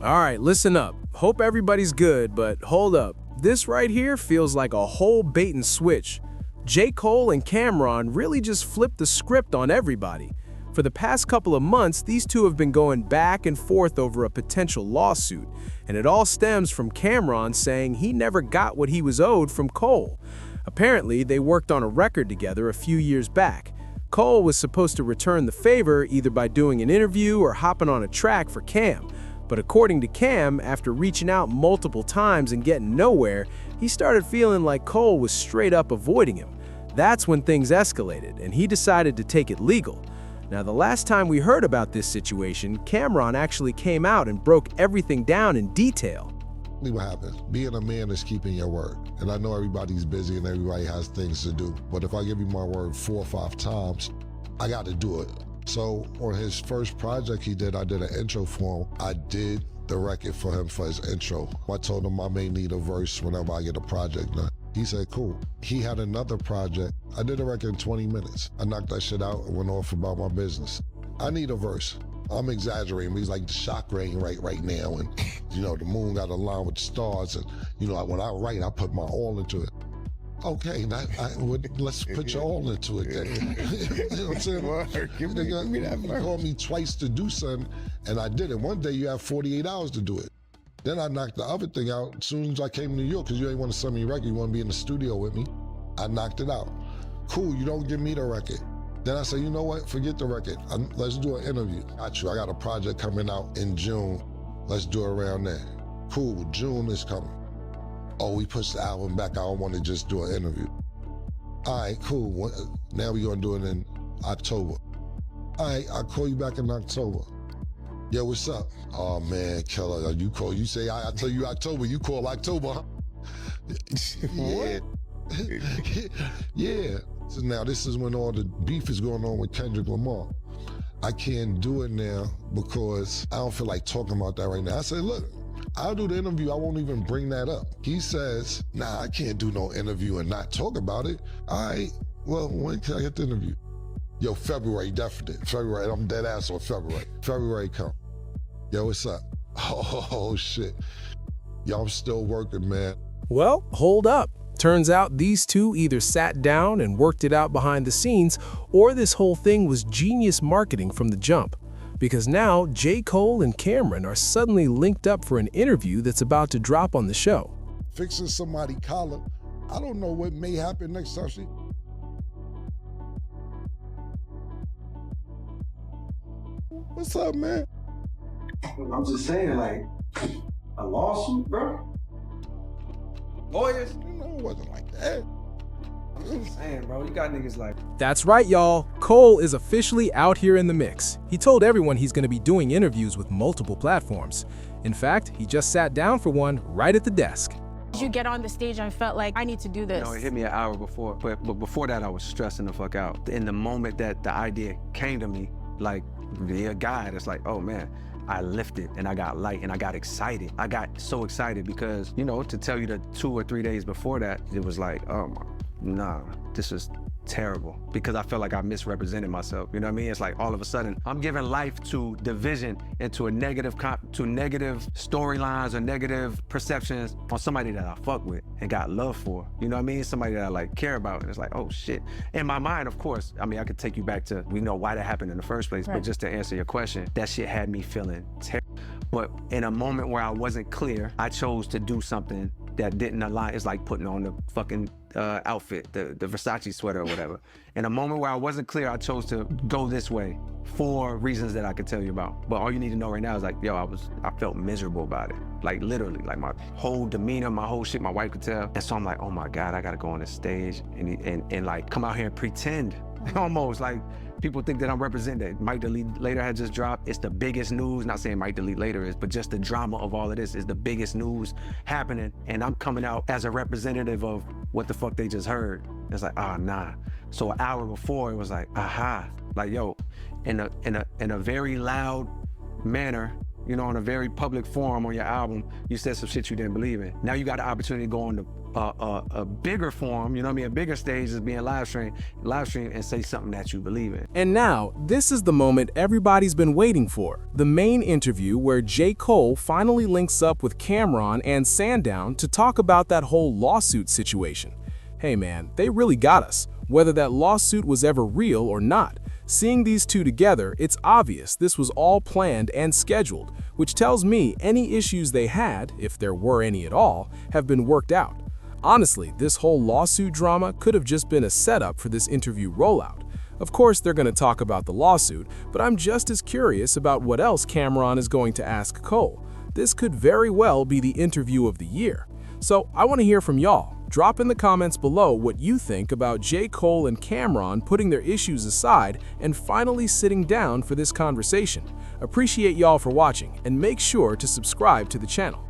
All right, listen up. Hope everybody's good, but hold up. This right here feels like a whole bait and switch. J. Cole and Camron really just flipped the script on everybody. For the past couple of months, these two have been going back and forth over a potential lawsuit, and it all stems from Camron saying he never got what he was owed from Cole. Apparently, they worked on a record together a few years back. Cole was supposed to return the favor either by doing an interview or hopping on a track for Cam. But according to Cam, after reaching out multiple times and getting nowhere, he started feeling like Cole was straight up avoiding him. That's when things escalated, and he decided to take it legal. Now, the last time we heard about this situation, Camron actually came out and broke everything down in detail. What happens? Being a man is keeping your word. And I know everybody's busy and everybody has things to do. But if I give you my word 4 or 5 times, I got to do it. So on his first project he did, I did an intro for him. I did the record for him for his intro. I told him I may need a verse whenever I get a project done. He said, cool. He had another project. I did a record in 20 minutes. I knocked that shit out and went off about my business. I need a verse. I'm exaggerating, but he's like the chakra ain't right now. And, you know, the moon got aligned with the stars. And, you know, like when I write, I put my all into it. Okay, let's put your all into it then. You know what I'm saying? Give me that verse. He called me twice to do something, and I did it. One day you have 48 hours to do it. Then I knocked the other thing out as soon as I came to New York, because you ain't want to send me a record, you want to be in the studio with me. I knocked it out. Cool, you don't give me the record. Then I said, you know what, forget the record. Let's do an interview. I got a project coming out in June. Let's do it around there. Cool, June is coming. Oh, we pushed the album back. I don't want to just do an interview. All right, cool. Now we're going to do it in October. All right, I'll call you back in October. Yo, what's up? Oh, man, Killer, you say, I tell you October, you call October, huh? Yeah. Yeah. So now this is when all the beef is going on with Kendrick Lamar. I can't do it now because I don't feel like talking about that right now. I said, look, I'll do the interview. I won't even bring that up. He says, nah, I can't do no interview and not talk about it. All right, well, when can I get the interview? Yo, February, definite. February, I'm dead ass on February. February come. Yo, what's up? Oh, shit. Yo, I'm still working, man. Well, hold up. Turns out these two either sat down and worked it out behind the scenes, or this whole thing was genius marketing from the jump. Because now J. Cole and Camron are suddenly linked up for an interview that's about to drop on the show. Fixing somebody's collar. I don't know what may happen next time she... What's up, man? I'm just saying, like, a lawsuit, bro? Lawyers? You know, it wasn't like that. I'm just saying, bro, you got niggas like... That's right, y'all. Cole is officially out here in the mix. He told everyone he's going to be doing interviews with multiple platforms. In fact, he just sat down for one right at the desk. Did you get on the stage and felt like, I need to do this? No, it hit me an hour before, but before that, I was stressing the fuck out. In the moment that the idea came to me, like, via God, it's like, oh man, I lifted and I got light and I got excited. I got so excited because, you know, to tell you that 2 or 3 days before that, it was like, oh, nah, this is terrible, because I felt like I misrepresented myself. You know what I mean? It's like all of a sudden I'm giving life to division and to negative storylines or negative perceptions on somebody that I fuck with and got love for. You know what I mean? Somebody that I like care about. And it's like, oh shit. In my mind, of course, I mean, I could take you back to, we know why that happened in the first place, right. But just to answer your question, that shit had me feeling terrible. But in a moment where I wasn't clear, I chose to do something that didn't align. It's like putting on the fucking outfit, the Versace sweater or whatever. In a moment where I wasn't clear, I chose to go this way for reasons that I could tell you about. But all you need to know right now is like, yo, I felt miserable about it. Like literally, like my whole demeanor, my whole shit, my wife could tell. And so I'm like, oh my God, I gotta go on this stage and like come out here and pretend. Almost like people think that I'm representing that. Mike Delete Later had just dropped. It's the biggest news. Not saying Mike Delete Later is, but just the drama of all of this is the biggest news happening. And I'm coming out as a representative of what the fuck they just heard. It's like, ah, nah. So an hour before, it was like, aha. Like, yo, in a very loud manner, you know, on a very public forum on your album, you said some shit you didn't believe in. Now you got the opportunity to go on a bigger forum, you know what I mean, a bigger stage is being live stream and say something that you believe in. And now, this is the moment everybody's been waiting for. The main interview where J. Cole finally links up with Camron and Sandown to talk about that whole lawsuit situation. Hey man, they really got us, whether that lawsuit was ever real or not. Seeing these two together, it's obvious this was all planned and scheduled, which tells me any issues they had, if there were any at all, have been worked out. Honestly, this whole lawsuit drama could have just been a setup for this interview rollout. Of course, they're going to talk about the lawsuit, but I'm just as curious about what else Camron is going to ask Cole. This could very well be the interview of the year. So I want to hear from y'all. Drop in the comments below what you think about J. Cole and Camron putting their issues aside and finally sitting down for this conversation. Appreciate y'all for watching, and make sure to subscribe to the channel.